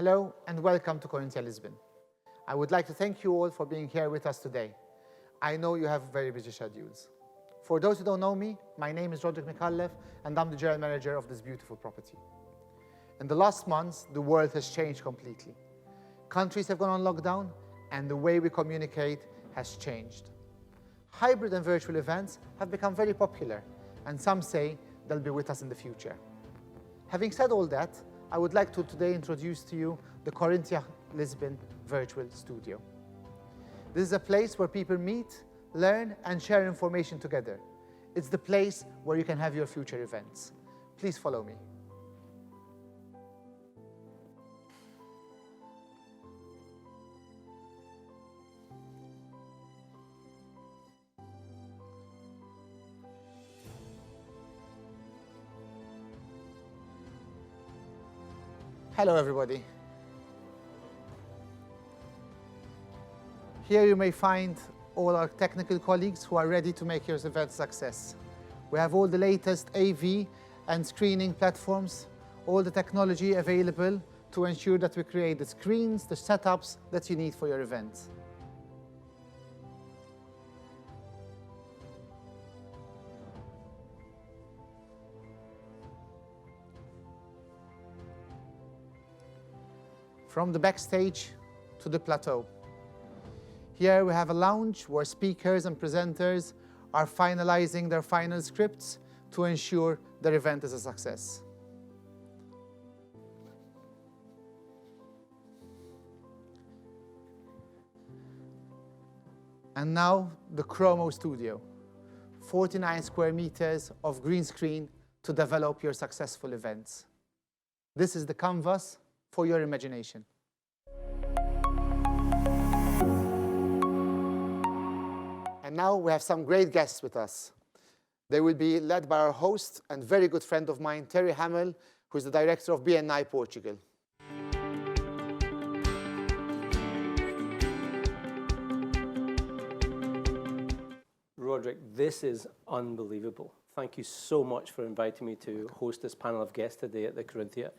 Hello and welcome to Corinthia Lisbon. I would like to thank you all for being here with us today. I know you have very busy schedules. For those who don't know me, my name is Roderick Mikalev and I'm the general manager of this beautiful property. In the last months, the world has changed completely. Countries have gone on lockdown and the way we communicate has changed. Hybrid and virtual events have become very popular and some say they'll be with us in the future. Having said all that, I would like to today introduce to you the Corinthia Lisbon Virtual Studio. This is a place where people meet, learn and share information together. It's the place where you can have your future events. Please follow me. Hello everybody. Here you may find all our technical colleagues who are ready to make your event a success. We have all the latest AV and screening platforms, all the technology available to ensure that we create the screens, the setups that you need for your events. From the backstage to the plateau. Here we have a lounge where speakers and presenters are finalizing their final scripts to ensure their event is a success. And now the Chromo Studio, 49 square meters of green screen to develop your successful events. This is the canvas for your imagination. And now we have some great guests with us. They will be led by our host and very good friend of mine, Terry Hamill, who is the director of BNI Portugal. Roderick, this is unbelievable. Thank you so much for inviting me to host this panel of guests today at the Corinthia.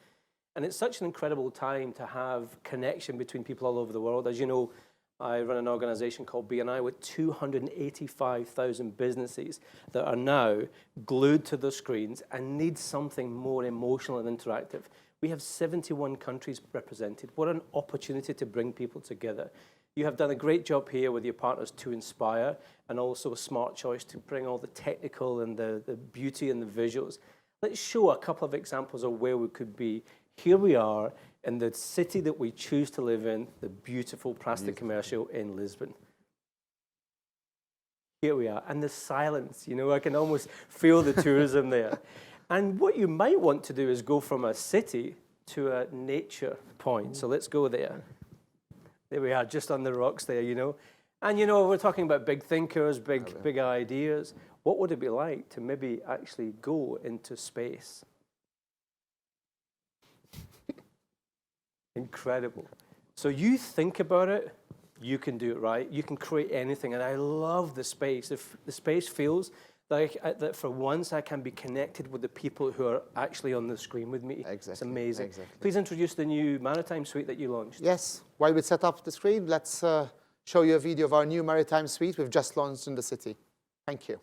And it's such an incredible time to have connection between people all over the world. As you know, I run an organization called BNI with 285,000 businesses that are now glued to their screens and need something more emotional and interactive. We have 71 countries represented. What an opportunity to bring people together. You have done a great job here with your partners to inspire and also a smart choice to bring all the technical and the beauty and the visuals. Let's show a couple of examples of where we could be. Here we are in the city that we choose to live in, the beautiful Praça Commercial in Lisbon. Here we are, and the silence, you know, I can almost feel the tourism there. And what you might want to do is go from a city to a nature point. So let's go there. There we are, just on the rocks there, you know. And, you know, we're talking about big thinkers, big ideas. What would it be like to maybe actually go into space? Incredible. So you think about it, you can do it, right? You can create anything. And I love the space. If the space feels like that for once I can be connected with the people who are actually on the screen with me. Exactly. It's amazing. Exactly. Please introduce the new Maritime Suite that you launched. Yes, while we set up the screen, let's show you a video of our new Maritime Suite we've just launched in the city. Thank you.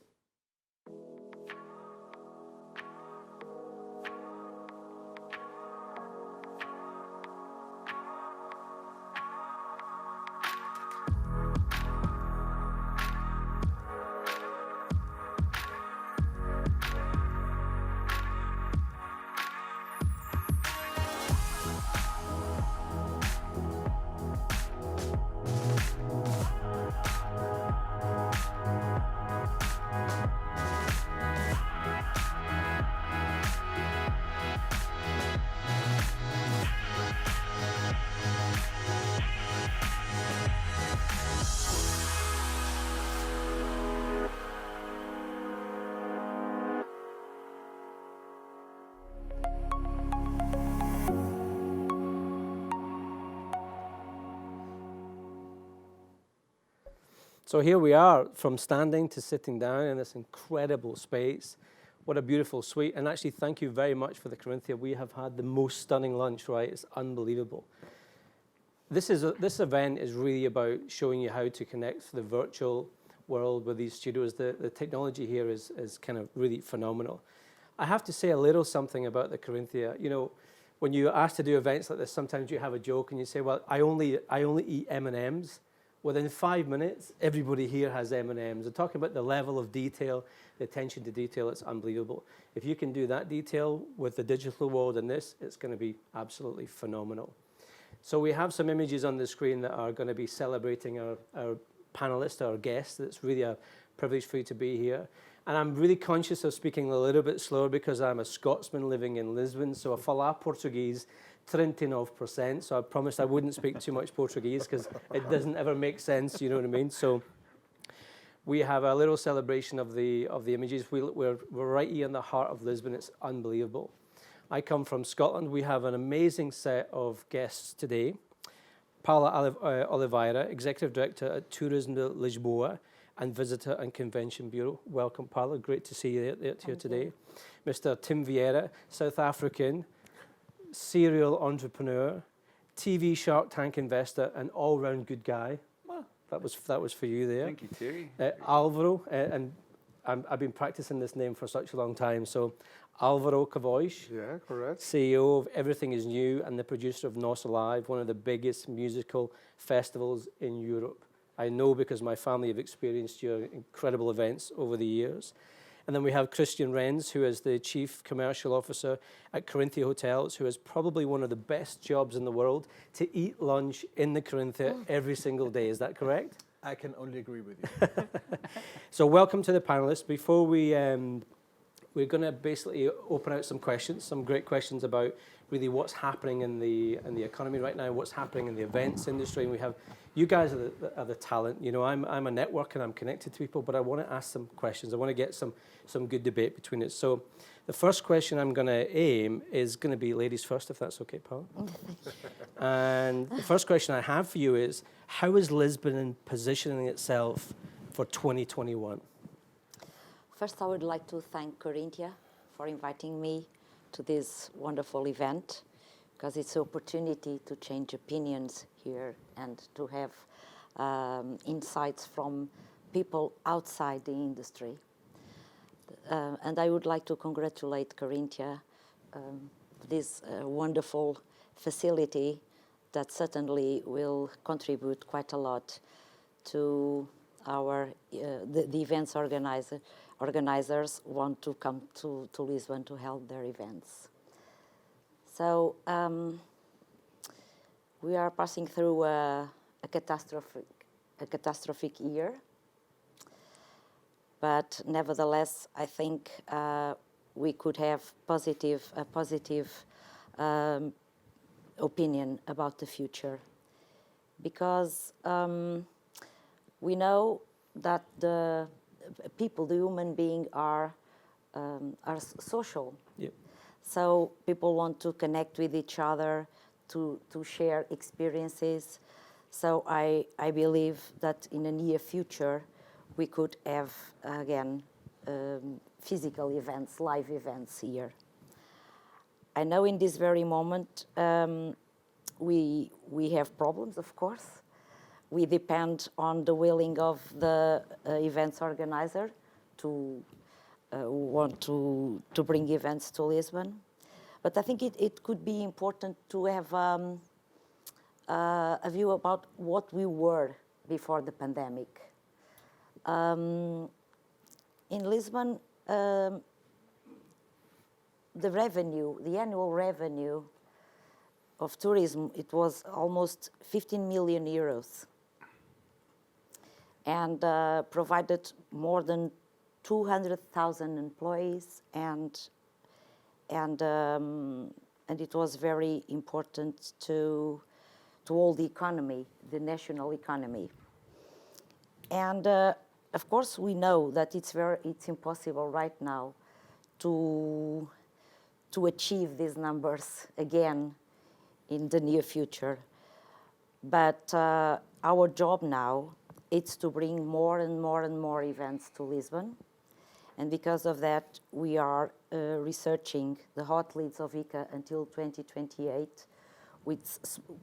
So here we are, from standing to sitting down in this incredible space. What a beautiful suite. And actually, thank you very much for the Corinthia. We have had the most stunning lunch, right? It's unbelievable. This event is really about showing you how to connect to the virtual world with these studios. The technology here is kind of really phenomenal. I have to say a little something about the Corinthia. You know, when you're asked to do events like this, sometimes you have a joke and you say, well, I only eat M&Ms. Within 5 minutes, everybody here has M&Ms. They're talking about the level of detail, the attention to detail. It's unbelievable. If you can do that detail with the digital world and this, it's going to be absolutely phenomenal. So we have some images on the screen that are going to be celebrating our panelists, our guests. It's really a privilege for you to be here. And I'm really conscious of speaking a little bit slower because I'm a Scotsman living in Lisbon. So I falo Portuguese 39%. So I promised I wouldn't speak too much Portuguese because it doesn't ever make sense, you know what I mean? So we have a little celebration of the images. We're right here in the heart of Lisbon. It's unbelievable. I come from Scotland. We have an amazing set of guests today. Paula Oliveira, Executive Director at TURISMO Lisboa and Visitor and Convention Bureau. Welcome, Paula. Great to see you here today. Mr. Tim Vieira, South African, serial entrepreneur, TV Shark Tank investor, and all-round good guy. Well, that was for you there. Thank you, Terry. Álvaro, and I've been practicing this name for such a long time. So Álvaro Covões, Yeah, correct. CEO of Everything Is New and the producer of Nos Alive, one of the biggest musical festivals in Europe. I know because my family have experienced your incredible events over the years. And then we have Christian Renz, who is the Chief Commercial Officer at Corinthia Hotels, who has probably one of the best jobs in the world to eat lunch in the Corinthia every single day. Is that correct? I can only agree with you. So welcome to the panelists. Before we're going to basically open out some questions, some great questions about really what's happening in the economy right now, what's happening in the events industry. And we have, you guys are the talent. You know, I'm a network and I'm connected to people, but I want to ask some questions. I want to get some good debate between us. So the first question I'm going to aim is going to be ladies first, if that's okay, Paula. And the first question I have for you is, how is Lisbon positioning itself for 2021? First, I would like to thank Corinthia for inviting me to this wonderful event, because it's an opportunity to change opinions here and to have insights from people outside the industry. And I would like to congratulate Corinthia this wonderful facility that certainly will contribute quite a lot to our the events organizers want to come to Lisbon to hold their events. So we are passing through a catastrophic year, but nevertheless, I think we could have a positive opinion about the future, because we know that the people, the human being, are social. Yep. So people want to connect with each other, to share experiences. So I believe that in the near future we could have again physical events, live events here. I know in this very moment we have problems, of course. We depend on the willing of the events organizer to want to bring events to Lisbon. But I think it could be important to have a view about what we were before the pandemic. In Lisbon, the annual revenue of tourism, it was almost 15 million euros. And provided more than 200,000 employees, and it was very important to all the economy, the national economy. And of course, we know that it's impossible right now to achieve these numbers again in the near future. But our job now, it's to bring more and more and more events to Lisbon, And because of that, we are researching the hot leads of ICA until 2028,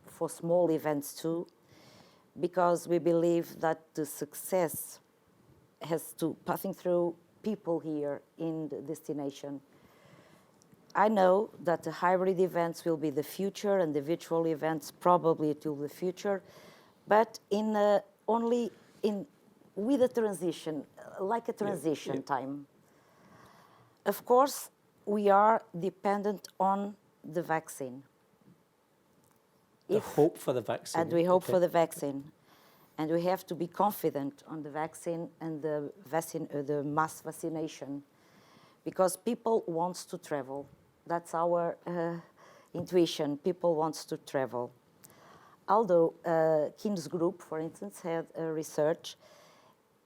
for small events too, because we believe that the success has to passing through people here in the destination. I know that the hybrid events will be the future and the virtual events probably till the future, but with a transition, like a transition time. Of course, we are dependent on the vaccine. Hope for the vaccine. And we hope for the vaccine. And we have to be confident on the vaccine and the mass vaccination, because people want to travel. That's our intuition. People want to travel. Although Kim's group, for instance, had a research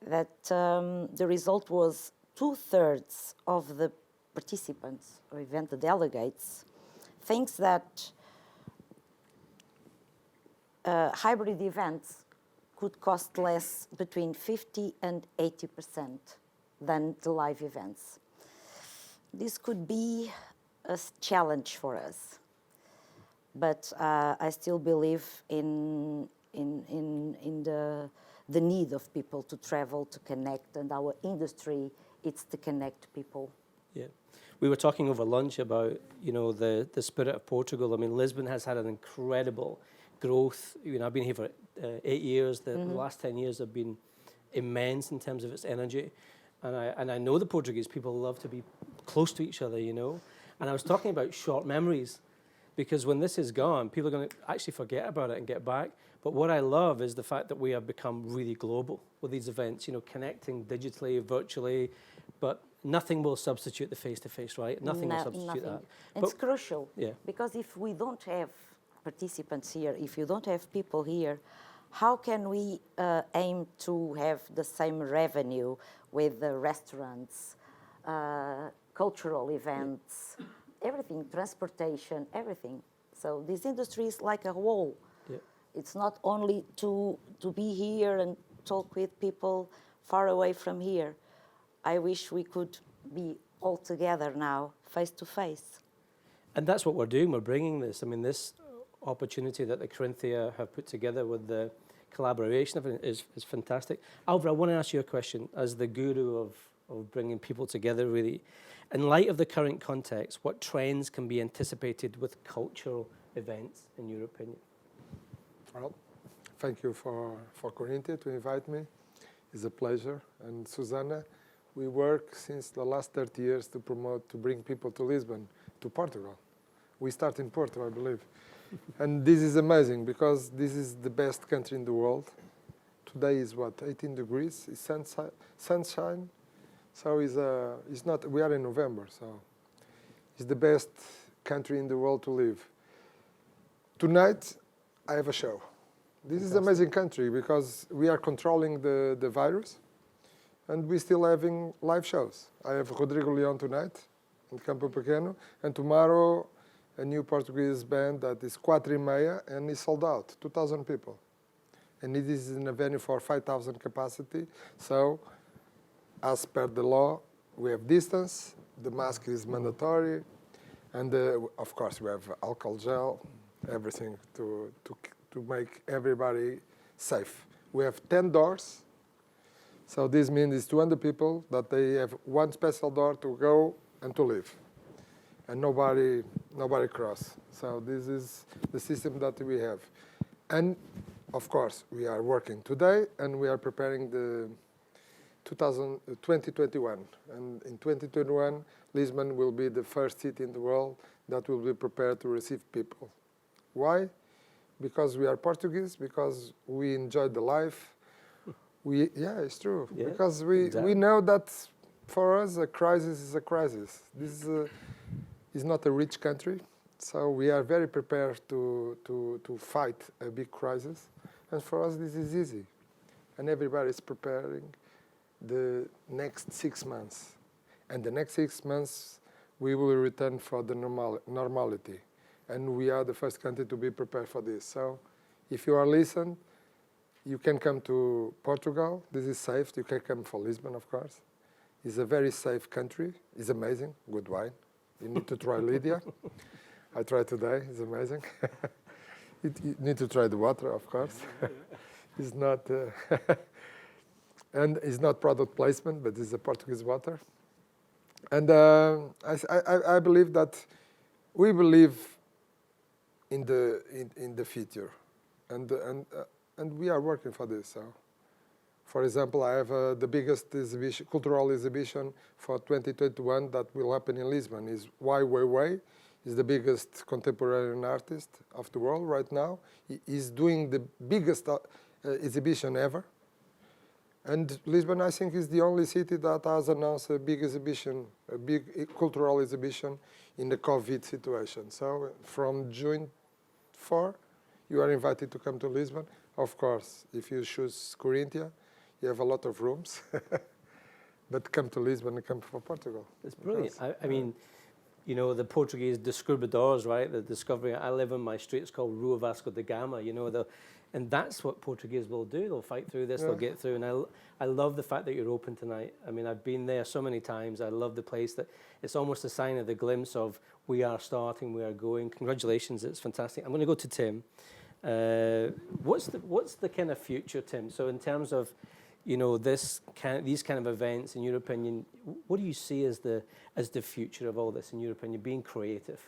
that the result was 2/3 of the participants or event delegates thinks that hybrid events could cost less, between 50 and 80% than the live events. This could be a challenge for us, but I still believe in the need of people to travel, to connect, and our industry, it's to connect people. Yeah. We were talking over lunch about, the spirit of Portugal. I mean, Lisbon has had an incredible growth. I've been here for 8 years. The last 10 years have been immense in terms of its energy. And I know the Portuguese people love to be close to each other, And I was talking about short memories, because when this is gone, people are going to actually forget about it and get back. But what I love is the fact that we have become really global with these events, connecting digitally, virtually, but nothing will substitute the face-to-face, right? Nothing will substitute that. It's crucial, because if we don't have participants here, if you don't have people here, how can we aim to have the same revenue with the restaurants, cultural events, everything, transportation, everything? So this industry is like a whole. Yeah. It's not only to be here and talk with people far away from here. I wish we could be all together now, face to face. And that's what we're doing. We're bringing this. I mean, this opportunity that the Corinthia have put together with the collaboration of it is fantastic. Álvaro, I want to ask you a question as the guru of bringing people together, really. In light of the current context, what trends can be anticipated with cultural events, in your opinion? Well, thank you for Corinthia to invite me. It's a pleasure. And Susana, we work since the last 30 years to bring people to Lisbon, to Portugal. We start in Porto, I believe. And this is amazing, because this is the best country in the world. Today is what, 18 degrees, it's sunshine. So it's not, we are in November, so it's the best country in the world to live. Tonight, I have a show. This is an amazing country, because we are controlling the virus, and we're still having live shows. I have Rodrigo Leão tonight in Campo Pequeno, and tomorrow a new Portuguese band that is 4:30, and it's sold out, 2,000 people. And it is in a venue for 5,000 capacity. So, as per the law, we have distance, the mask is mandatory, and of course we have alcohol gel, everything to make everybody safe. We have 10 doors, so this means it's 200 people that they have one special door to go and to leave, and nobody cross. So this is the system that we have. And of course, we are working today, and we are preparing the 2021. And in 2021, Lisbon will be the first city in the world that will be prepared to receive people. Why? Because we are Portuguese, because we enjoy the life. Yeah, it's true. Yeah, because we know that for us, a crisis is a crisis. This is not a rich country, so we are very prepared to fight a big crisis. And for us, this is easy. And everybody is preparing the next 6 months. And the next 6 months, we will return for the normality. And we are the first country to be prepared for this. So if you are listening, you can come to Portugal. This is safe. You can come for Lisbon, of course. It's a very safe country. It's amazing. Good wine. You need to try Lydia. I tried today. It's amazing. You need to try the water, of course. It's not, and it's not product placement, but it's a Portuguese water. And I believe that we believe in the future, and we are working for this. So, for example, I have the biggest exhibition, cultural exhibition for 2021 that will happen in Lisbon. Is Wai Weiwei. Is the biggest contemporary artist of the world right now. He is doing the biggest exhibition ever. And Lisbon, I think, is the only city that has announced a big exhibition, a big cultural exhibition in the COVID situation. So from June 4, you are invited to come to Lisbon. Of course, if you choose Corinthia, you have a lot of rooms. But come to Lisbon and come for Portugal. It's brilliant. I mean, you know, the Portuguese descubradores, right? The discovery. I live on my street. It's called Rua Vasco da Gama. You know, and that's what Portuguese will do. They'll fight through this. They'll get through. And I love the fact that you're open tonight. I mean, I've been there so many times. I love the place. That it's almost a sign of the glimpse of we are starting, we are going. Congratulations! It's fantastic. I'm going to go to Tim. What's the kind of future, Tim? So in terms of, you know, these kind of events, in your opinion, what do you see as the future of all this, in your opinion, being creative?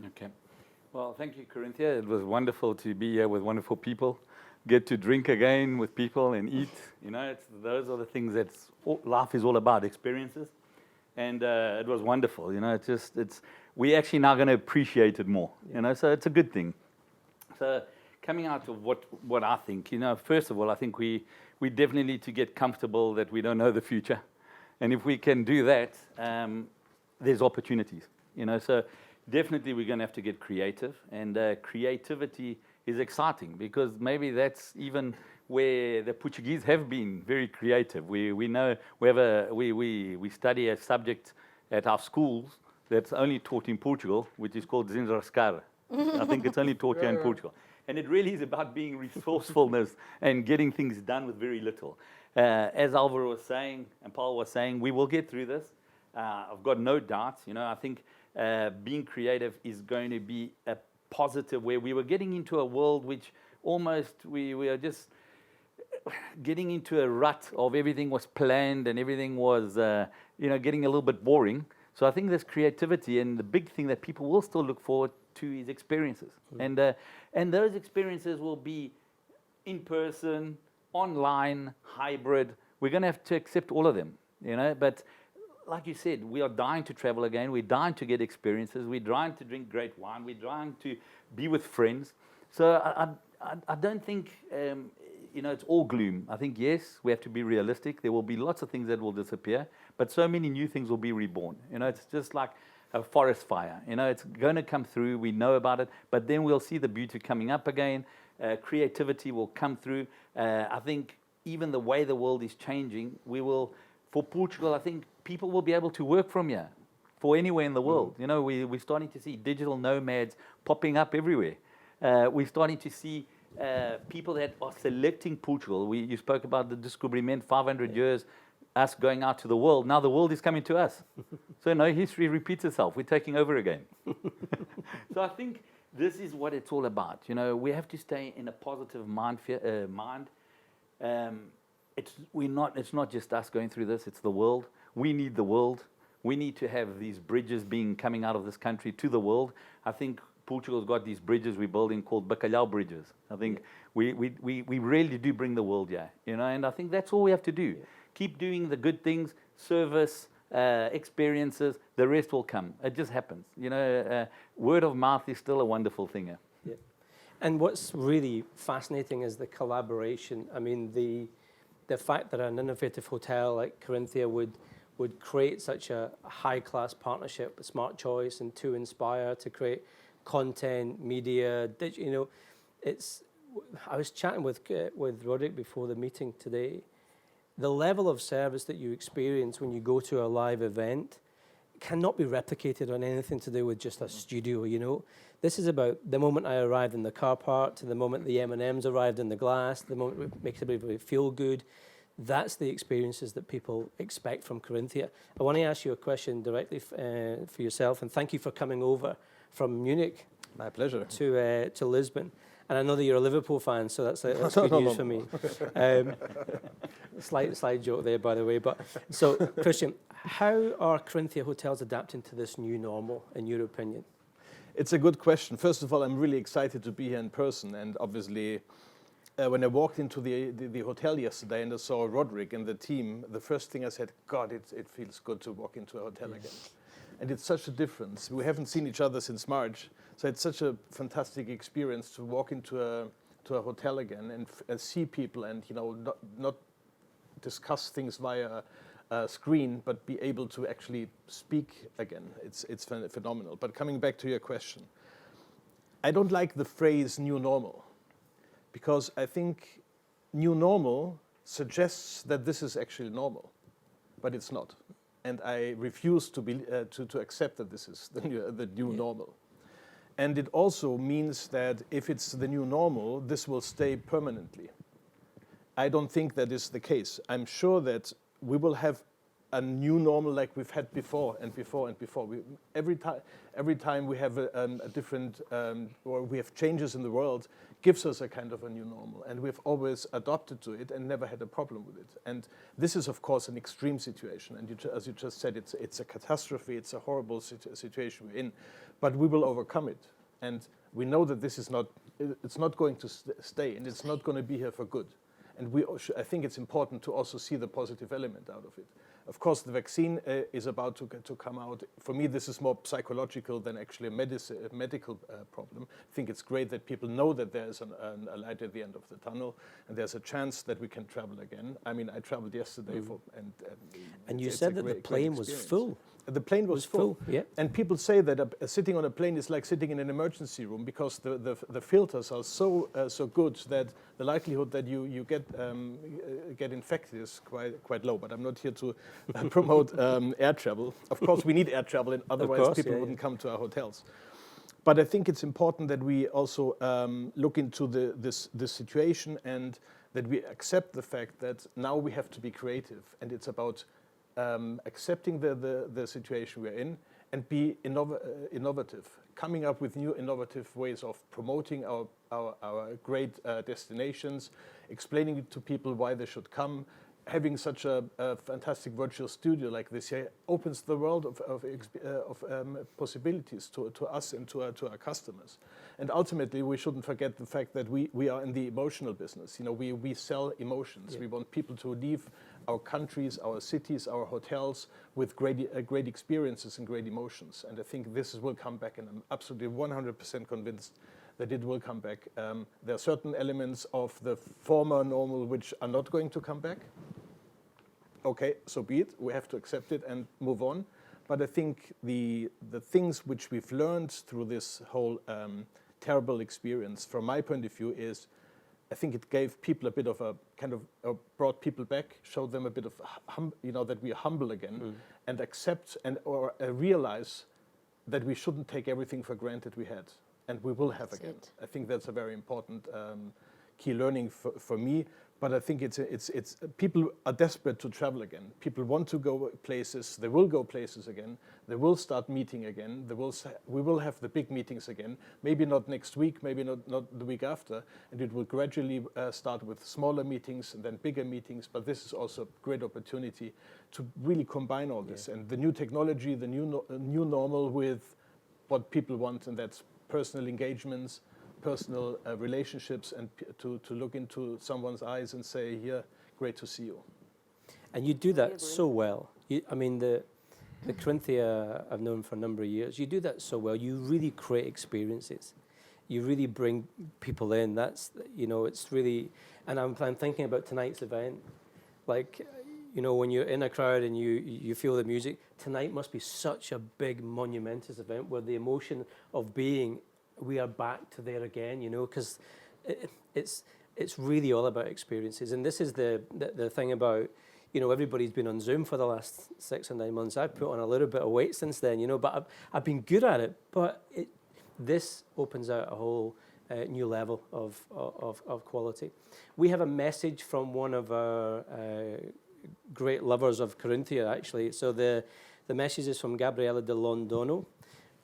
Okay. Well, thank you, Corinthia. It was wonderful to be here with wonderful people, get to drink again with people and eat. You know, those are the things that life is all about, experiences. And it was wonderful. You know, we're actually now going to appreciate it more. Yeah. You know, so it's a good thing. So coming out of what I think, you know, first of all, I think we definitely need to get comfortable that we don't know the future. And if we can do that, there's opportunities, you know. So definitely we're going to have to get creative. And creativity is exciting because maybe that's even where the Portuguese have been very creative. We know we study a subject at our schools that's only taught in Portugal, which is called Zinrascar. I think it's only taught here in Portugal. And it really is about being resourcefulness and getting things done with very little. As Álvaro was saying and Paula was saying, we will get through this. I've got no doubt. You know, I think being creative is going to be a positive, where we were getting into a world which almost we are just getting into a rut of everything was planned and everything was, you know, getting a little bit boring. So I think there's creativity, and the big thing that people will still look forward to is experiences. And those experiences will be in person, online, hybrid. We're going to have to accept all of them, you know. But like you said, we are dying to travel again. We're dying to get experiences. We're dying to drink great wine. We're dying to be with friends. So I don't think, you know, it's all gloom. I think, yes, we have to be realistic. There will be lots of things that will disappear, but so many new things will be reborn. You know, it's just like a forest fire. You know, it's going to come through. We know about it, but then we'll see the beauty coming up again. Creativity will come through. I think even the way the world is changing, for Portugal, I think people will be able to work from here, for anywhere in the world. You know, we're starting to see digital nomads popping up everywhere. We're starting to see people that are selecting Portugal. You spoke about the descobrimento, 500 years, us going out to the world. Now the world is coming to us. So no, history repeats itself. We're taking over again. So I think this is what it's all about. You know, we have to stay in a positive mind. It's not just us going through this, it's the world. We need the world. We need to have these bridges coming out of this country to the world. I think Portugal's got these bridges we're building called bacalhau bridges. I think we really do bring the world here, you know, and I think that's all we have to do. Yeah. Keep doing the good things, service, experiences, the rest will come. It just happens. You know, word of mouth is still a wonderful thing here. Yeah. And what's really fascinating is the collaboration. I mean, the fact that an innovative hotel like Corinthia would create such a high-class partnership with Smart Choice and to Inspire to create content, media, you know, I was chatting with Roderick before the meeting today. The level of service that you experience when you go to a live event cannot be replicated on anything to do with just a studio, you know. This is about the moment I arrived in the car park to the moment the M&Ms arrived in the glass, the moment it makes everybody feel good, That's the experiences that people expect from Corinthia. I want to ask you a question directly for yourself, and thank you for coming over from Munich. My pleasure. To Lisbon. And I know that you're a Liverpool fan, so that's good news for me. Slight joke there, by the way. But so, Christian, how are Corinthia hotels adapting to this new normal, in your opinion? It's a good question. First of all, I'm really excited to be here in person, and obviously, when I walked into the hotel yesterday and I saw Roderick and the team, the first thing I said, God, it feels good to walk into a hotel again. And it's such a difference. We haven't seen each other since March, so it's such a fantastic experience to walk into a hotel again and see people, and not discuss things via a screen, but be able to actually speak again. It's phenomenal. But coming back to your question, I don't like the phrase "new normal," because I think new normal suggests that this is actually normal, but it's not. And I refuse to accept that this is the new normal. And it also means that if it's the new normal, this will stay permanently. I don't think that is the case. I'm sure that we will have a new normal like we've had before and before and before. Every time we have a different, or we have changes in the world, gives us a kind of a new normal. And we've always adopted to it and never had a problem with it. And this is, of course, an extreme situation. And as you just said, it's a catastrophe. It's a horrible situation we're in. But we will overcome it. And we know that this is it's not going to stay, and it's not going to be here for good. And I think it's important to also see the positive element out of it. Of course, the vaccine is about to come out. For me, this is more psychological than actually a medical problem. I think it's great that people know that there's a light at the end of the tunnel, and there's a chance that we can travel again. I mean, I traveled yesterday, and you said that the plane was full. The plane was full. Yeah. And people say that sitting on a plane is like sitting in an emergency room, because the filters are so good that the likelihood that you get infected is quite low. But I'm not here to promote air travel. Of course, we need air travel, and otherwise people wouldn't come to our hotels. But I think it's important that we also look into this situation, and that we accept the fact that now we have to be creative, and it's about accepting the situation we're in and be innovative, coming up with new innovative ways of promoting our great destinations, explaining to people why they should come. Having such a fantastic virtual studio like this here opens the world of possibilities to us and to our customers. And ultimately, we shouldn't forget the fact that we are in the emotional business. We sell emotions. Yeah. We want people to leave our countries, our cities, our hotels with great experiences and great emotions. And I think this will come back, and I'm absolutely 100% convinced that it will come back. There are certain elements of the former normal which are not going to come back. Okay, so be it. We have to accept it and move on. But I think the things which we've learned through this whole terrible experience, from my point of view, is I think it gave people a bit of a kind of brought people back, showed them a bit of that we are humble again, and accept or realize that we shouldn't take everything for granted we had, and we will have that's again. I think that's a very important key learning for me. But I think it's people are desperate to travel again. People want to go places. They will go places again. They will start meeting again. We will have the big meetings again. Maybe not next week. Maybe not the week after. And it will gradually start with smaller meetings and then bigger meetings. But this is also a great opportunity to really combine all this, and the new technology, the new normal, with what people want, and that's personal engagements, personal relationships, and to look into someone's eyes and say, "Here, great to see you." And you do that so well. I mean, the Corinthia I've known for a number of years. You do that so well. You really create experiences. You really bring people in. That's it's really. And I'm thinking about tonight's event, like. When you're in a crowd and you feel the music, tonight must be such a big, monumentous event where the emotion of being, we are back to there again, because it's really all about experiences. And this is the thing about, everybody's been on Zoom for the last 6 or 9 months. I've put on a little bit of weight since then, but I've been good at it. But this opens out a whole new level of quality. We have a message from one of our great lovers of Corinthia, actually. So the message is from Gabriela de Londono,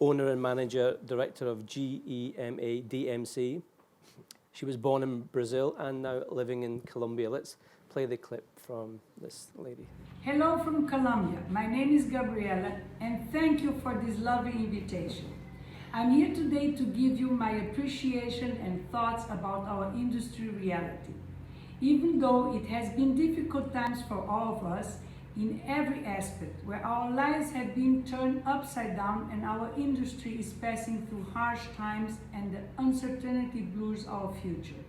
owner and manager, director of GEMA DMC. She was born in Brazil and now living in Colombia. Let's play the clip from this lady. Hello from Colombia. My name is Gabriela, and thank you for this lovely invitation. I'm here today to give you my appreciation and thoughts about our industry reality. Even though it has been difficult times for all of us in every aspect, where our lives have been turned upside down and our industry is passing through harsh times and the uncertainty blurs our future.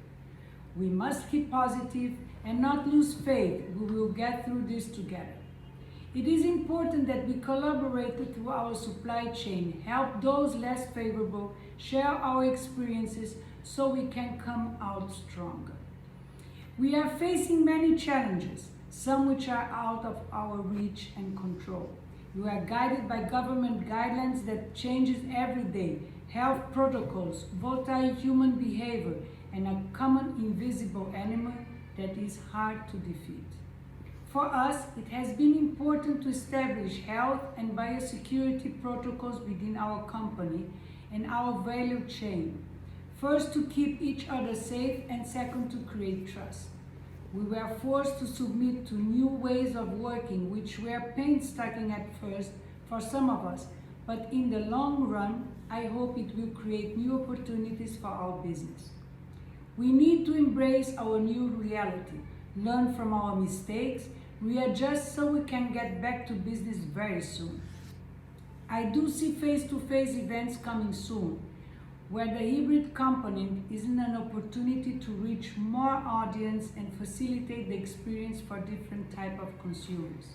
We must keep positive and not lose faith. We will get through this together. It is important that we collaborate through our supply chain, help those less favorable, share our experiences so we can come out stronger. We are facing many challenges, some which are out of our reach and control. We are guided by government guidelines that changes every day, health protocols, volatile human behavior, and a common invisible enemy that is hard to defeat. For us, it has been important to establish health and biosecurity protocols within our company and our value chain. First, to keep each other safe, and second, to create trust. We were forced to submit to new ways of working, which were painstaking at first for some of us, but in the long run, I hope it will create new opportunities for our business. We need to embrace our new reality, learn from our mistakes, readjust so we can get back to business very soon. I do see face-to-face events coming soon, where the hybrid component is an opportunity to reach more audience and facilitate the experience for different type of consumers.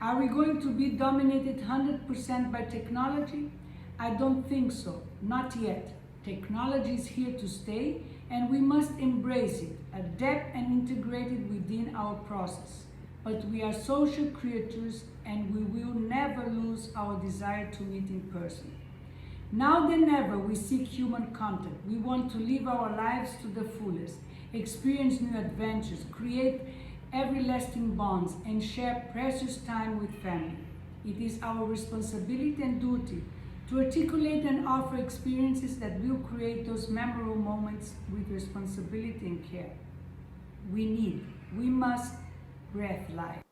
Are we going to be dominated 100% by technology? I don't think so, not yet. Technology is here to stay, and we must embrace it, adapt and integrate it within our process. But we are social creatures, and we will never lose our desire to meet in person. Now than ever, we seek human contact. We want to live our lives to the fullest, experience new adventures, create everlasting bonds, and share precious time with family. It is our responsibility and duty to articulate and offer experiences that will create those memorable moments with responsibility and care. We must breathe life.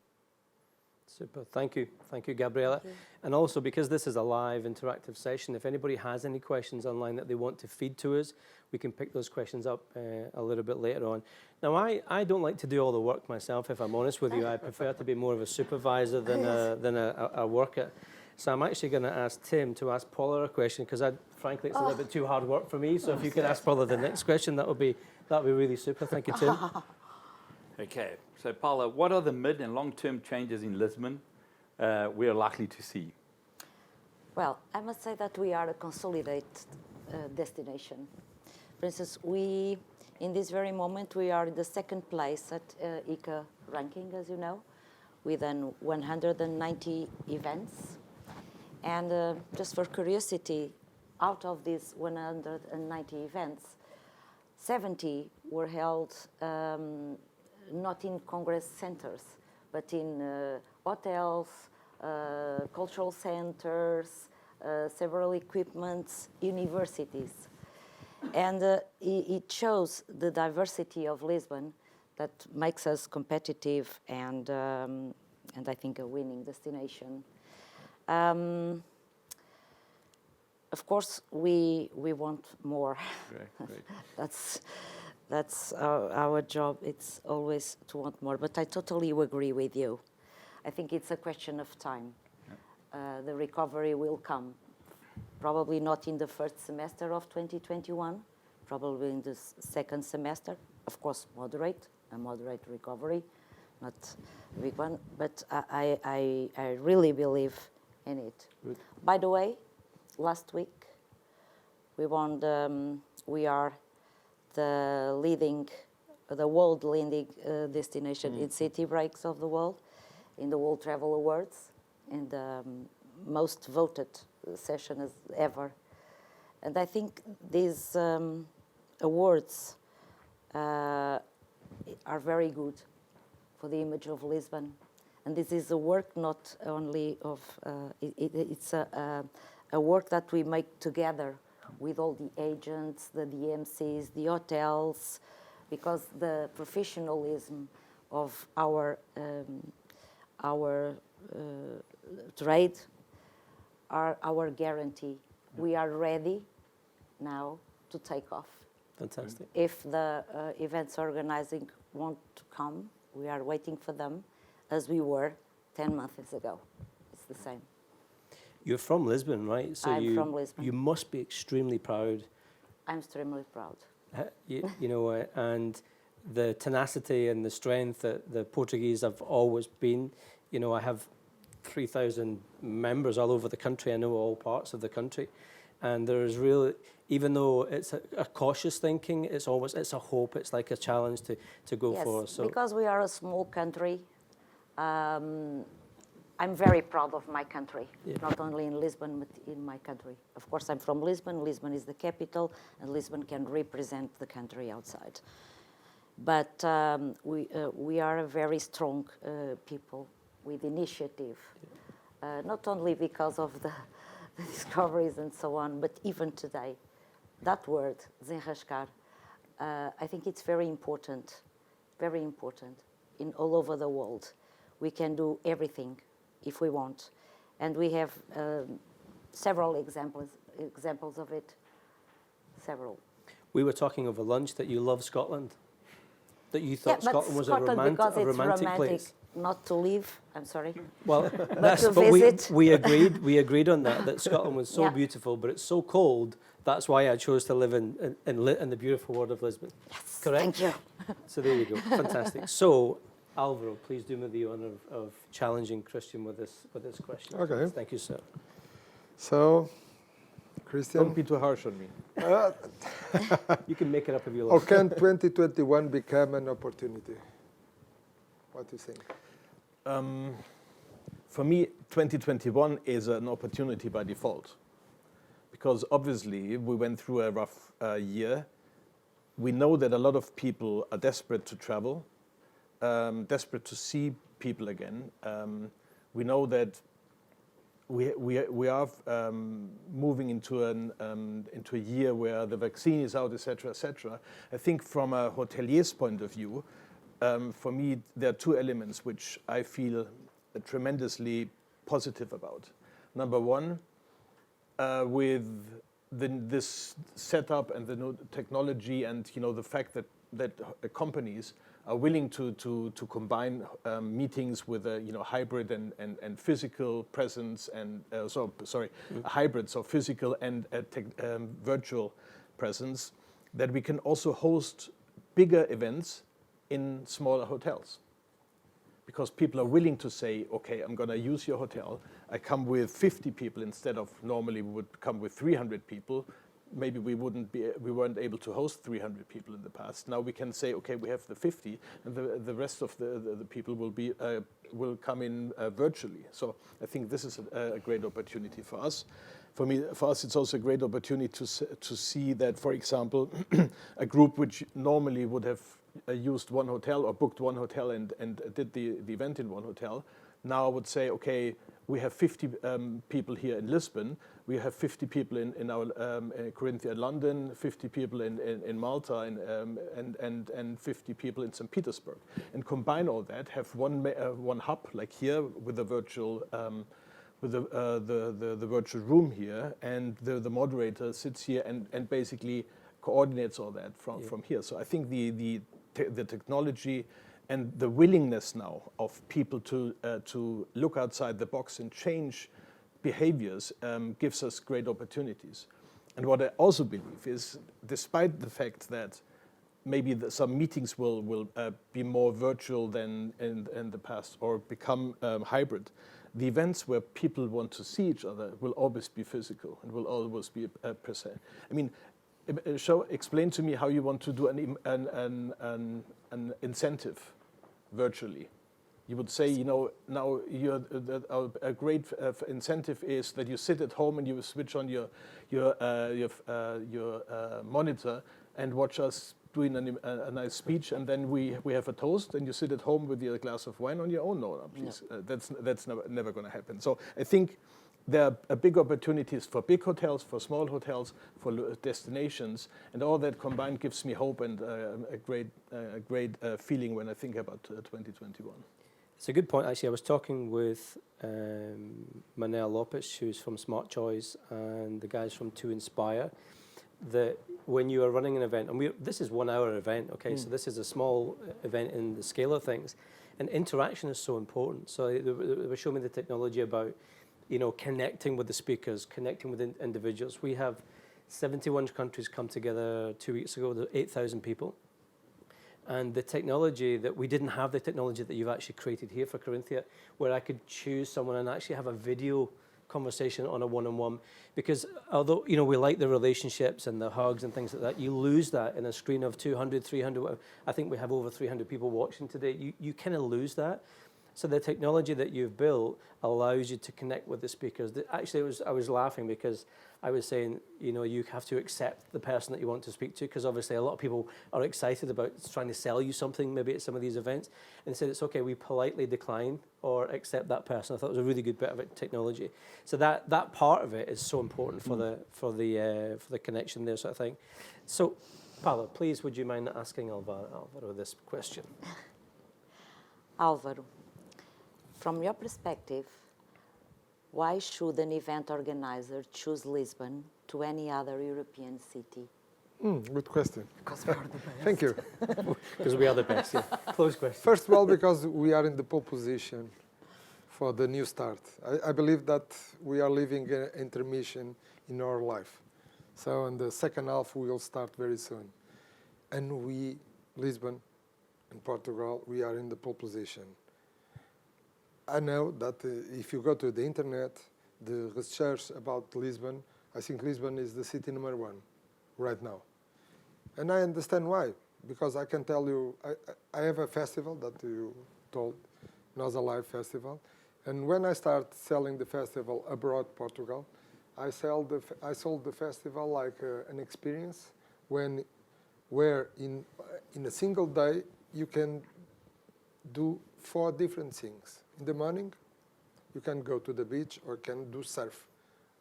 Super, thank you, Gabriela. Thank you. And also, because this is a live interactive session, if anybody has any questions online that they want to feed to us, we can pick those questions up a little bit later on. Now, I don't like to do all the work myself, if I'm honest with you. I prefer to be more of a supervisor than a worker. So I'm actually going to ask Tim to ask Paula a question, because frankly, it's a little bit too hard work for me. So if you could ask Paula the next question, that would be really super. Thank you, Tim. Okay, so Paula, what are the mid and long-term changes in Lisbon we are likely to see? Well, I must say that we are a consolidated destination. For instance, in this very moment, we are in the second place at ICA ranking, as you know, with 190 events. And just for curiosity, out of these 190 events, 70 were held not in congress centers, but in hotels, cultural centers, several equipments, universities. And it shows the diversity of Lisbon that makes us competitive and I think a winning destination. Of course, we want more. Great. That's our job. It's always to want more. But I totally agree with you. I think it's a question of time. The recovery will come. Probably not in the first semester of 2021. Probably in the second semester. Of course, a moderate recovery, not a big one. But I really believe in it. Good. By the way, last week we are the world leading destination in city breaks of the world, in the World Travel Awards, in the most voted session as ever. And I think this awards are very good for the image of Lisbon. And this is a work not only of, it's a work that we make together with all the agents, the DMCs, the hotels, because the professionalism of our trade are our guarantee. We are ready now to take off. Fantastic. If the events organizing want to come, we are waiting for them, as we were 10 months ago. It's the same. You're from Lisbon, right? So I'm from Lisbon. You must be extremely proud. I'm extremely proud. You know, and the tenacity and the strength that the Portuguese have always been. You know, I have 3,000 members all over the country. I know all parts of the country. And there is really, even though it's a cautious thinking, it's a hope. It's like a challenge to go for. Yes, So because we are a small country, I'm very proud of my country, not only in Lisbon, but in my country. Of course, I'm from Lisbon. Lisbon is the capital, and Lisbon can represent the country outside. But we are a very strong people with initiative, not only because of the discoveries and so on, but even today. That word, desenrascar, I think it's very important in all over the world. We can do everything if we want. And we have several examples of it, several. we were talking over lunch that you love Scotland, that you thought but Scotland was Scotland because a it's romantic place. Not to leave, I'm sorry. Well, to but visit. we agreed on that Scotland was so beautiful, but it's so cold. That's why I chose to live in the beautiful world of Lisbon. Yes, correct? thank you. So there you go, fantastic. So, Álvaro, please do me the honour of challenging Christian with this question. Okay. Thank you, sir. So, Christian, Don't be too harsh on me. You can make it up if you how like. can 2021 become an opportunity? What do you think? For me, 2021 is an opportunity by default. Because obviously, we went through a rough year. We know that a lot of people are desperate to travel, desperate to see people again. We know that we are moving into a year where the vaccine is out, etc., etc. I think from a hotelier's point of view, for me, there are two elements which I feel tremendously positive about. Number one, with this setup and the new technology and the fact that companies are willing to combine meetings with a hybrid and physical presence and hybrid, so physical and virtual presence, that we can also host bigger events in smaller hotels. Because people are willing to say, okay, I'm going to use your hotel. I come with 50 people instead of normally we would come with 300 people. Maybe we weren't able to host 300 people in the past. Now we can say, okay, we have the 50, and the rest of the people will come in virtually. So I think this is a great opportunity for us. For us, it's also a great opportunity to see that, for example, a group which normally would have used one hotel or booked one hotel and did the event in one hotel, now I would say, okay, we have 50 people here in Lisbon, we have 50 people in our Corinthia London, 50 people in Malta, and 50 people in St. Petersburg. And combine all that, have one hub, like here, with the virtual with the virtual room here, and the moderator sits here and basically coordinates all that from here. So I think the technology and the willingness now of people to look outside the box and change behaviors gives us great opportunities. And what I also believe is, despite the fact that maybe some meetings will be more virtual than in the past or become hybrid, the events where people want to see each other will always be physical and will always be present. I mean, explain to me how you want to do an incentive virtually. You would say, now a great incentive is that you sit at home and you switch on your monitor and watch us doing a nice speech, and then we have a toast, and you sit at home with your glass of wine on your own. No, please. No. That's never going to happen. So I think there are big opportunities for big hotels, for small hotels, for destinations, and all that combined gives me hope and a great feeling when I think about 2021. It's a good point, actually. I was talking with Manel Lopez, who's from Smart Choice, and the guys from To Inspire, that when you are running an event, and this is 1 hour event, okay, so this is a small event in the scale of things, and interaction is so important. So they were showing me the technology about, connecting with the speakers, connecting with individuals. We have 71 countries come together 2 weeks ago, there were 8,000 people. And the technology that we didn't have, the technology that you've actually created here for Corinthia, where I could choose someone and actually have a video conversation on a one-on-one. Because although, we like the relationships and the hugs and things like that, you lose that in a screen of 200, 300, I think we have over 300 people watching today. You kind of lose that. So the technology that you've built allows you to connect with the speakers. Actually, I was laughing because I was saying, you have to accept the person that you want to speak to, because obviously a lot of people are excited about trying to sell you something, maybe at some of these events, and said it's okay, we politely decline or accept that person. I thought it was a really good bit of technology. So that part of it is so important for the connection there, sort of thing. So, Paula, please, would you mind asking Álvaro this question? Álvaro, from your perspective, why should an event organizer choose Lisbon to any other European city? Good question. Because we are the best. Thank you. Because we are the best, yeah. Close question. First of all, because we are in the pole position for the new start. I believe that we are living an intermission in our life. So in the second half, we will start very soon. And we, Lisbon and Portugal, we are in the pole position. I know that if you go to the internet, the research about Lisbon, I think Lisbon is the city #1 right now. And I understand why, because I can tell you, I have a festival that you told, Nós Alive Festival, and when I start selling the festival abroad, Portugal, I sold the festival like an experience where in a single day you can do 4 different things. In the morning, you can go to the beach or can do surf.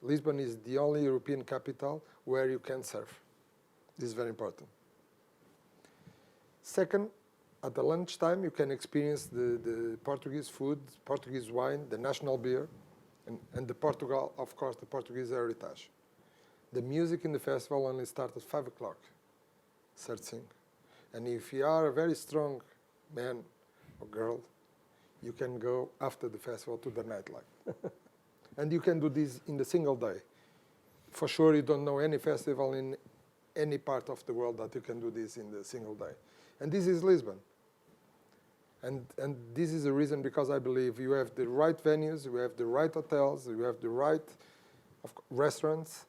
Lisbon is the only European capital where you can surf. This is very important. Second, at the lunchtime, you can experience the Portuguese food, Portuguese wine, the national beer, and the Portugal, of course, the Portuguese heritage. The music in the festival only starts at 5 o'clock, searching. And if you are a very strong man or girl, you can go after the festival to the nightlife. And you can do this in a single day. For sure, you don't know any festival in any part of the world that you can do this in a single day. And this is Lisbon. And this is the reason, because I believe you have the right venues, you have the right hotels, you have the right restaurants.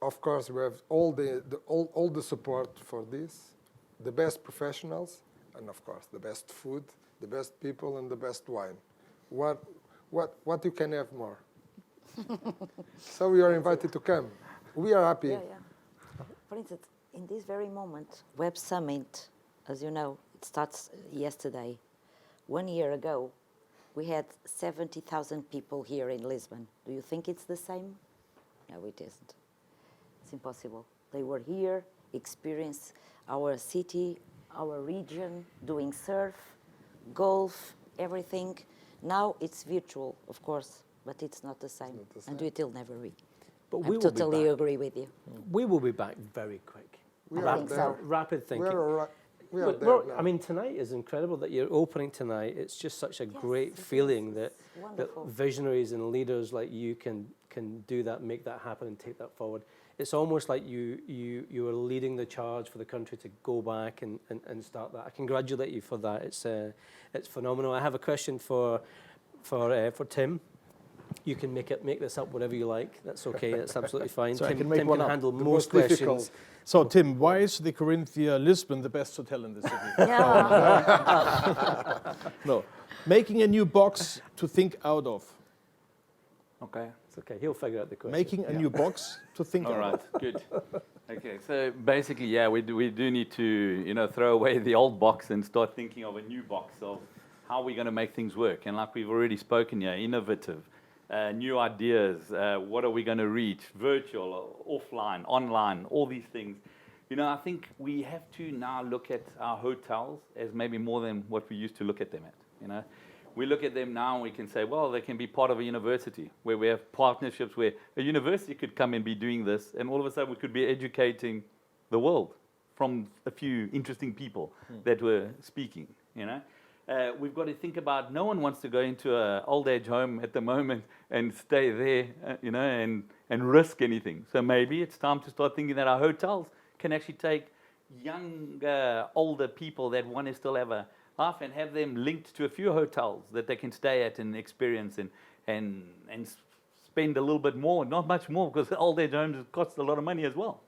Of course, we have all the support for this, the best professionals, and of course, the best food, the best people, and the best wine. What you can have more? So we are invited to come. We are happy. Yeah. For instance, in this very moment, Web Summit, as you know, it starts yesterday. 1 year ago, we had 70,000 people here in Lisbon. Do you think it's the same? No, it isn't. It's impossible. They were here, experienced our city, our region, doing surf, golf, everything. Now it's virtual, of course, but it's not the same. And it will never be. But I totally agree with you. We will be back very quick. I think so. Rapid thinking. We are there now. I mean, tonight is incredible that you're opening tonight. It's just such a great feeling that visionaries and leaders like you can do that, make that happen, and take that forward. It's almost like you are leading the charge for the country to go back and start that. I congratulate you for that. It's phenomenal. I have a question for Tim. You can make this up whatever you like. That's okay. That's absolutely fine. So Tim, I can make Tim one can up. handle The most questions. difficult. So Tim, why is the Corinthia Lisbon the best hotel in the city? Yeah. No, making a new box to think out of. Okay, It's okay. He'll figure out the question. Making a new box to think All of. right, good. Okay, so basically, yeah, we do need to, you know, throw away the old box and start thinking of a new box of how we're going to make things work. And like we've already spoken here, innovative, new ideas, what are we going to reach, virtual, offline, online, all these things. You know, I think we have to now look at our hotels as maybe more than what we used to look at them at, you know. We look at them now and we can say, well, they can be part of a university where we have partnerships where a university could come and be doing this, and all of a sudden we could be educating the world from a few interesting people that were speaking, you know. We've got to think about, no one wants to go into an old age home at the moment and stay there, you know, and risk anything. So maybe it's time to start thinking that our hotels can actually take younger, older people that want to still have a life and have them linked to a few hotels that they can stay at and experience and spend a little bit more, not much more, because old age homes cost a lot of money as well.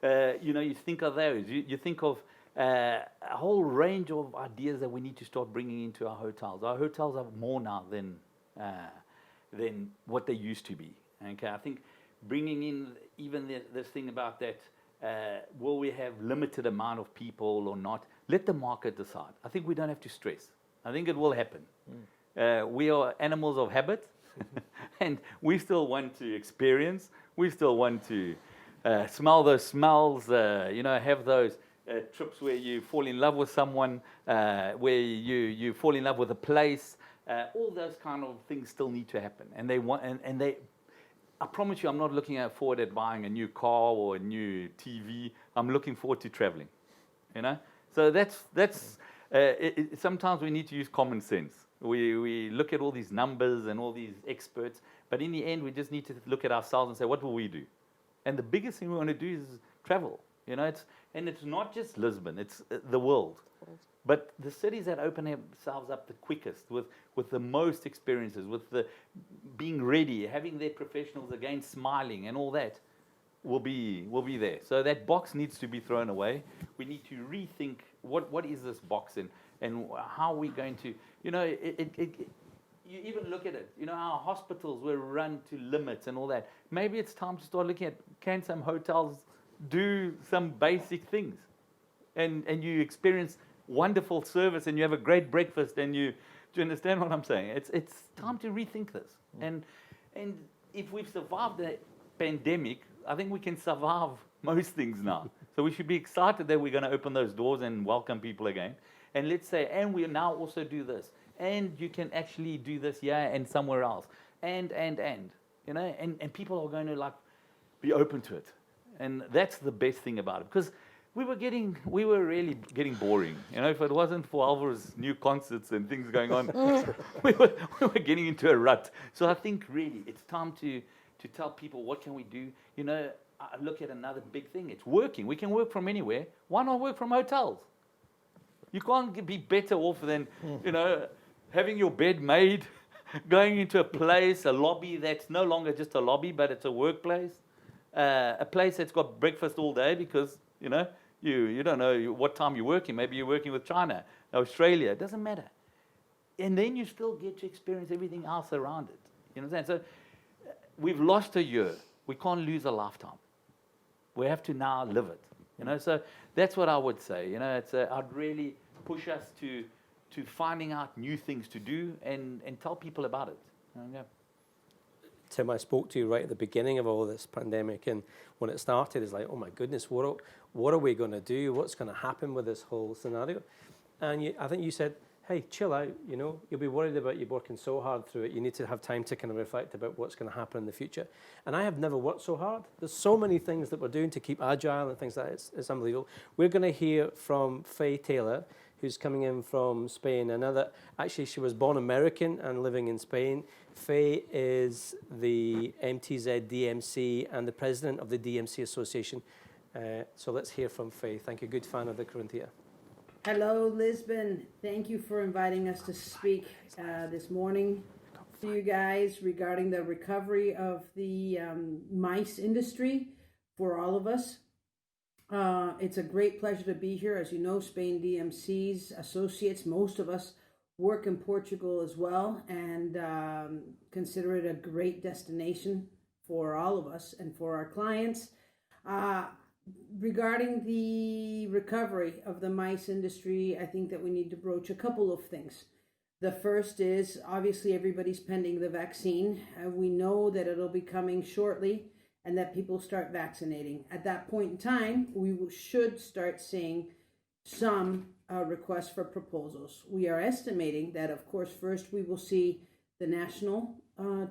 You know, you think of those. You think of a whole range of ideas that we need to start bringing into our hotels. Our hotels are more now than what they used to be. Okay, I think bringing in even this thing about that, will we have limited amount of people or not? Let the market decide. I think we don't have to stress. I think it will happen. We are animals of habit, and we still want to experience. We still want to smell those smells, you know, have those trips where you fall in love with someone, where you fall in love with a place. All those kind of things still need to happen. And they want, and they, I promise you, I'm not looking forward at buying a new car or a new TV. I'm looking forward to traveling, you know. So sometimes we need to use common sense. We look at all these numbers and all these experts, but in the end, we just need to look at ourselves and say, what will we do? And the biggest thing we want to do is travel. You know, it's not just Lisbon; it's the world. But the cities that open themselves up the quickest, with the most experiences, with the being ready, having their professionals again smiling and all that, will be there. So that box needs to be thrown away. We need to rethink what is this box and how are we going to, you know, you even look at it, you know, our hospitals were run to limits and all that. Maybe it's time to start looking at, can some hotels do some basic things? And you experience wonderful service and you have a great breakfast and do you understand what I'm saying? It's time to rethink this. And if we've survived the pandemic, I think we can survive most things now. So we should be excited that we're going to open those doors and welcome people again. And let's say, and we now also do this. And you can actually do this here and somewhere else. And you know, and people are going to like be open to it. And that's the best thing about it. Because we were really getting boring. You know, if it wasn't for Álvaro's new concerts and things going on, we were getting into a rut. So I think really it's time to tell people, what can we do? You know, I look at another big thing. It's working. We can work from anywhere. Why not work from hotels? You can't be better off than, you know, having your bed made, going into a place, a lobby that's no longer just a lobby, but it's a workplace, a place that's got breakfast all day because, you know, you don't know what time you're working. Maybe you're working with China, Australia. It doesn't matter. And then you still get to experience everything else around it. You know what I'm saying? So we've lost a year. We can't lose a lifetime. We have to now live it. You know, so that's what I would say. You know, I'd really push us to finding out new things to do and tell people about it. Yeah. Tim, I spoke to you right at the beginning of all this pandemic, and when it started, it's like, oh my goodness, what are we going to do? What's going to happen with this whole scenario? And I think you said, hey, chill out, you know, you'll be worried about you working so hard through it. You need to have time to kind of reflect about what's going to happen in the future. And I have never worked so hard. There's so many things that we're doing to keep agile and things like that. It's unbelievable. We're going to hear from Faye Taylor, who's coming in from Spain. I know that actually she was born American and living in Spain. Faye is the MTZ DMC and the president of the DMC Association. So let's hear from Faye. Thank you, good fan of the Corinthia. Hello, Lisbon. Thank you for inviting us to speak this morning to you guys regarding the recovery of the MICE industry for all of us. It's a great pleasure to be here. As you know, Spain DMC's associates, most of us work in Portugal as well and consider it a great destination for all of us and for our clients. Regarding the recovery of the MICE industry, I think that we need to broach a couple of things. The first is, obviously, everybody's pending the vaccine. We know that it'll be coming shortly and that people start vaccinating. At that point in time, we should start seeing some requests for proposals. We are estimating that, of course, first we will see the national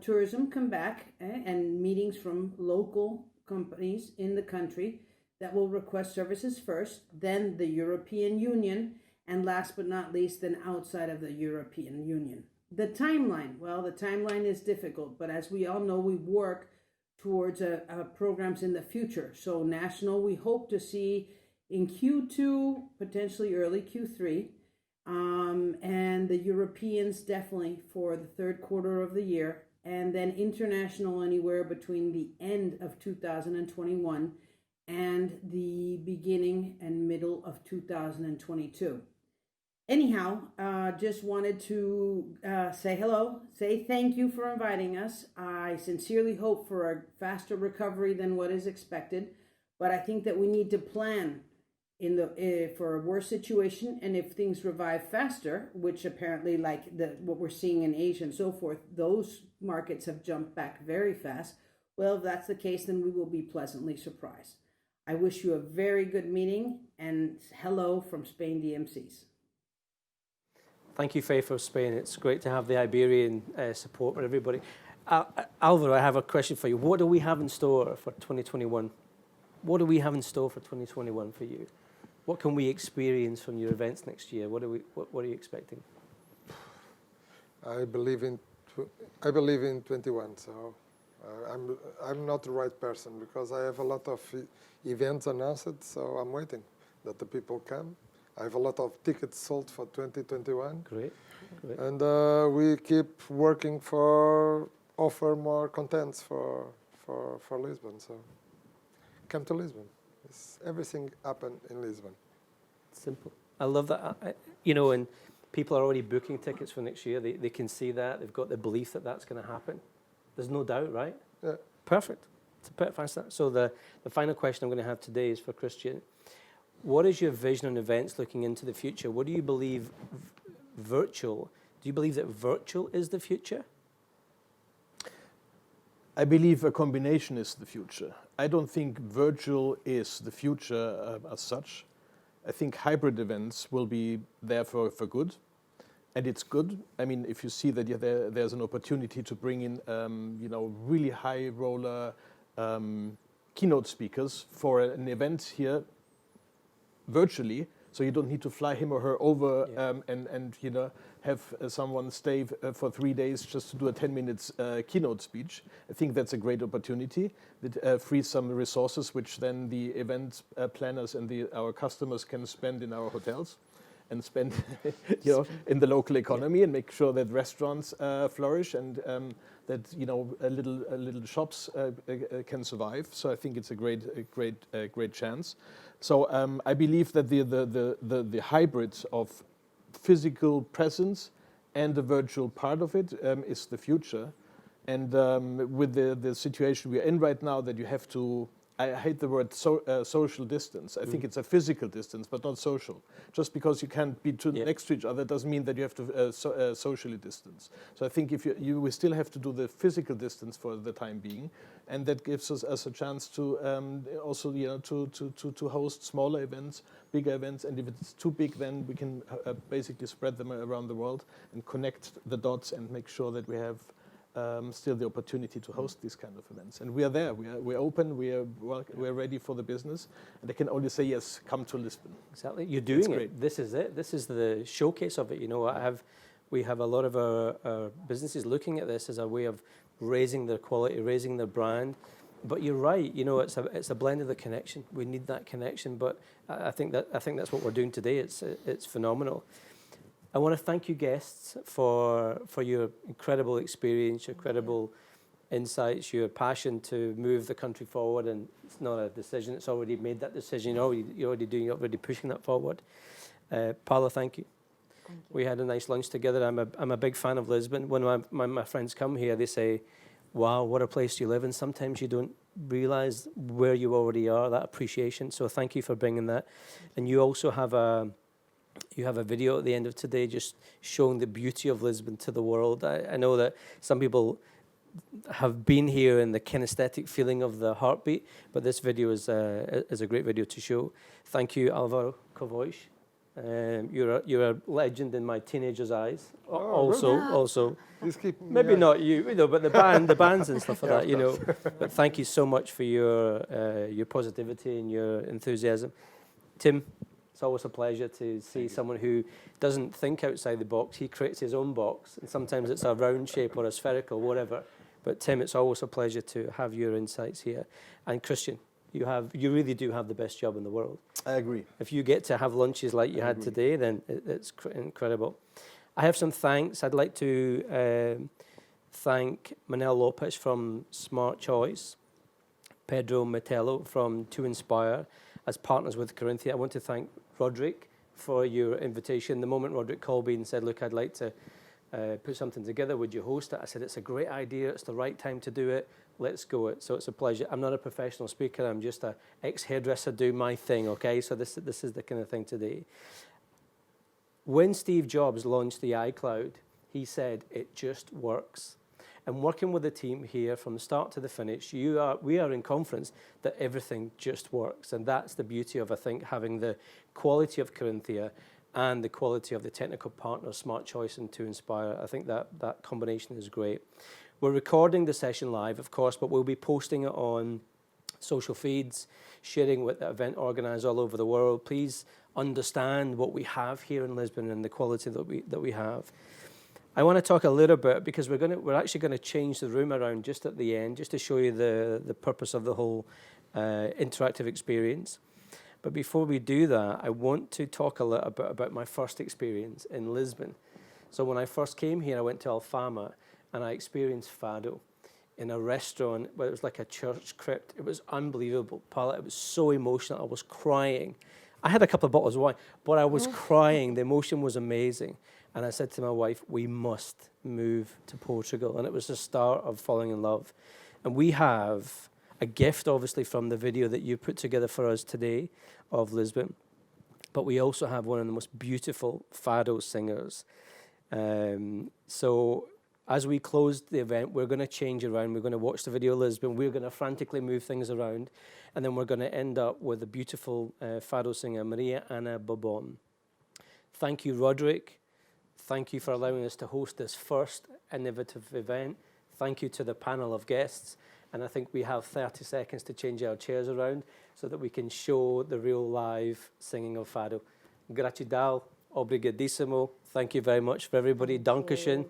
tourism come back and meetings from local companies in the country that will request services first, then the European Union, and last but not least, then outside of the European Union. The timeline, well, the timeline is difficult, but as we all know, we work towards programs in the future. So national, we hope to see in Q2, potentially early Q3, and the Europeans definitely for the third quarter of the year, and then international anywhere between the end of 2021 and the beginning and middle of 2022. Anyhow, just wanted to say hello, say thank you for inviting us. I sincerely hope for a faster recovery than what is expected, but I think that we need to plan for a worse situation, and if things revive faster, which apparently like what we're seeing in Asia and so forth, those markets have jumped back very fast. Well, if that's the case, then we will be pleasantly surprised. I wish you a very good meeting, and hello from Spain DMCs. Thank you, Faye, for Spain. It's great to have the Iberian support for everybody. Álvaro, I have a question for you. What do we have in store for 2021? What do we have in store for 2021 for you? What can we experience from your events next year? What are you expecting? I believe in 21. So I'm not the right person because I have a lot of events announced. So I'm waiting that the people come. I have a lot of tickets sold for 2021. Great. And we keep working for offer more contents for Lisbon. So come to Lisbon. Everything happened in Lisbon. Simple. I love that. And people are already booking tickets for next year. They can see that. They've got the belief that that's going to happen. There's no doubt, right? Yeah. Perfect. It's a perfect answer. So the final question I'm going to have today is for Christian. What is your vision on events looking into the future? What do you believe virtual? Do you believe that virtual is the future? I believe a combination is the future. I don't think virtual is the future as such. I think hybrid events will be there for good, and it's good. I mean, if you see that there's an opportunity to bring in, really high roller keynote speakers for an event here virtually, so you don't need to fly him or her over and have someone stay for 3 days just to do a 10 minutes keynote speech. I think that's a great opportunity that frees some resources which then the event planners and our customers can spend in our hotels and spend in the local economy and make sure that restaurants flourish and that little shops can survive. So I think it's a great chance. So I believe that the hybrid of physical presence and the virtual part of it is the future. And with the situation we're in right now, that you have to, I hate the word social distance. I think it's a physical distance, but not social. Just because you can't be next to each other doesn't mean that you have to socially distance. So I think if we still have to do the physical distance for the time being, and that gives us a chance to also to host smaller events, bigger events, and if it's too big, then we can basically spread them around the world and connect the dots and make sure that we have still the opportunity to host these kind of events. And we are there. We're open. We're ready for the business. And I can only say, yes, come to Lisbon. Exactly. You're doing it. This is it. This is the showcase of it. We have a lot of our businesses looking at this as a way of raising their quality, raising their brand. But you're right. It's a blend of the connection. We need that connection. But I think that's what we're doing today. It's phenomenal. I want to thank you, guests, for your incredible experience, your incredible insights, your passion to move the country forward. And it's not a decision; it's already made that decision. You're already pushing that forward. Paula, thank you. We had a nice lunch together. I'm a big fan of Lisbon. When my friends come here, they say, wow, what a place you live in. Sometimes you don't realize where you already are, that appreciation. So thank you for bringing that. And you also have a video at the end of today just showing the beauty of Lisbon to the world. I know that some people have been here in the kinesthetic feeling of the heartbeat, but this video is a great video to show. Thank you, Álvaro Covões. You're a legend in my teenager's eyes. Also, maybe not you know, but the bands and stuff like that, you know. But thank you so much for your positivity and your enthusiasm, Tim. It's always a pleasure to see someone who doesn't think outside the box. He creates his own box, and sometimes it's a round shape or a spherical, whatever. But Tim, it's always a pleasure to have your insights here. And Christian, you really do have the best job in the world. I agree. If you get to have lunches like you had today, then it's incredible. I have some thanks. I'd like to thank Manel Lopez from Smart Choice, Pedro Metello from To Inspire as partners with Corinthia. I want to thank Roderick for your invitation. The moment Roderick called me and said, look, I'd like to put something together, would you host it? I said, it's a great idea, it's the right time to do it, let's go it. So it's a pleasure. I'm not a professional speaker, I'm just an ex-hairdresser doing my thing, okay? So this is the kind of thing today. When Steve Jobs launched the iCloud, he said, it just works. And working with the team here from the start to the finish, we are in confidence that everything just works. And that's the beauty of, I think, having the quality of Corinthia and the quality of the technical partners, Smart Choice and To Inspire. I think that combination is great. We're recording the session live, of course, but we'll be posting it on social feeds, sharing with the event organisers all over the world. Please understand what we have here in Lisbon and the quality that we have. I want to talk a little bit because we're actually going to change the room around just at the end, just to show you the purpose of the whole interactive experience. But before we do that, I want to talk a little bit about my first experience in Lisbon. So when I first came here, I went to Alfama and I experienced Fado in a restaurant where it was like a church crypt. It was unbelievable, Paula. It was so emotional. I was crying. I had a couple of bottles of wine, but I was crying. The emotion was amazing. And I said to my wife, we must move to Portugal. And it was the start of falling in love. And we have a gift, obviously, from the video that you put together for us today of Lisbon. But we also have one of the most beautiful Fado singers. So as we close the event, we're going to change around. We're going to watch the video of Lisbon. We're going to frantically move things around. And then we're going to end up with a beautiful Fado singer, Maria Ana Bobone. Thank you, Roderick. Thank you for allowing us to host this first innovative event. Thank you to the panel of guests. And I think we have 30 seconds to change our chairs around so that we can show the real live singing of Fado. Gratidão, obrigadíssimo. Thank you very much for everybody. Dankeschön.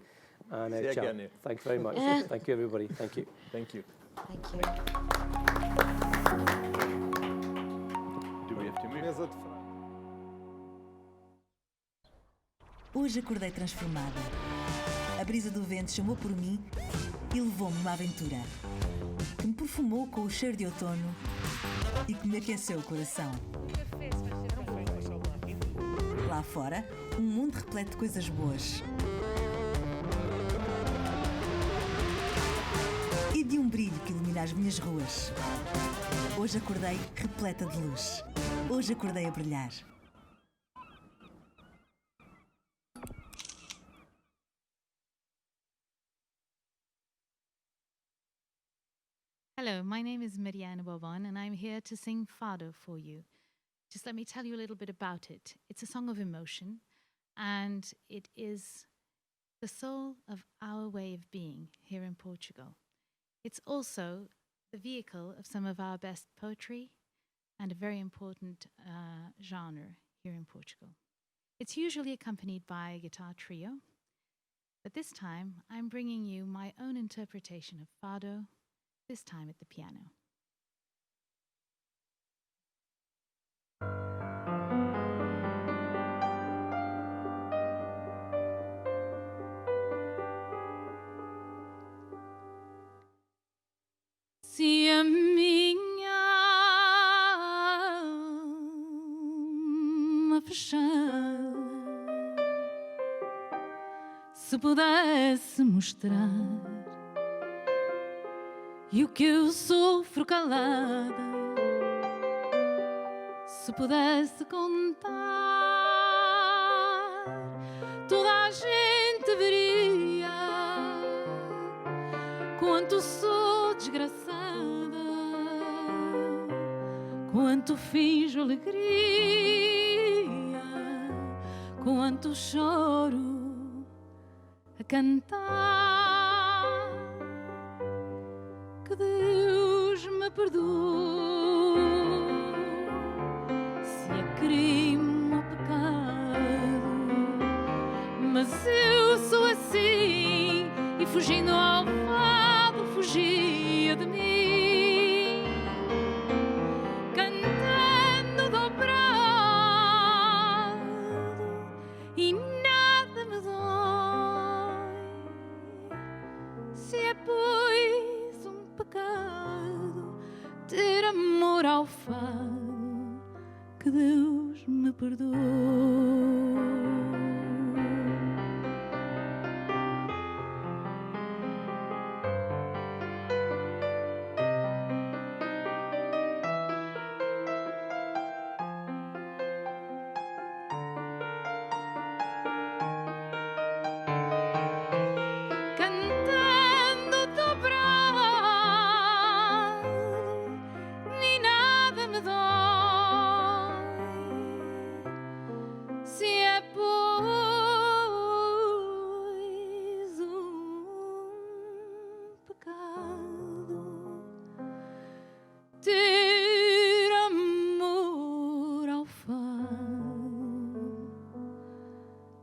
And ciao. Thank you very much. Thank you, everybody. Thank you. Thank you. Thank you. Do we have to move? Hoje acordei transformada. A brisa do vento chamou por mim e levou-me uma aventura que me perfumou com o cheiro de outono e que me aqueceu o coração. Lá fora, um mundo repleto de coisas boas. E de um brilho que ilumina as minhas ruas. Hoje acordei repleta de luz. Hoje acordei a brilhar. Hello, my name is Maria Ana Bobone and I'm here to sing Fado for you. Just let me tell you a little bit about it. It's a song of emotion and it is the soul of our way of being here in Portugal. It's also the vehicle of some of our best poetry and a very important genre here in Portugal. It's usually accompanied by a guitar trio, but this time I'm bringing you my own interpretation of Fado, this time at the piano. Se a minha alma fechar Se pudesse mostrar e o que eu sofro calada, se pudesse contar, toda a gente veria quanto sou desgraçada, quanto finjo alegria, quanto choro a cantar. Que Deus me perdoe se é crime ou pecado, mas eu sou assim e fugindo ao fado fugia de mim, cantando dobrado e nada me dói. Se é pois um pecado ter amor ao fado, que Deus me perdoe. Cantando dobrado e nada me dói. Se é pois um pecado ter amor ao fado,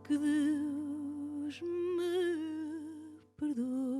que Deus me perdoe.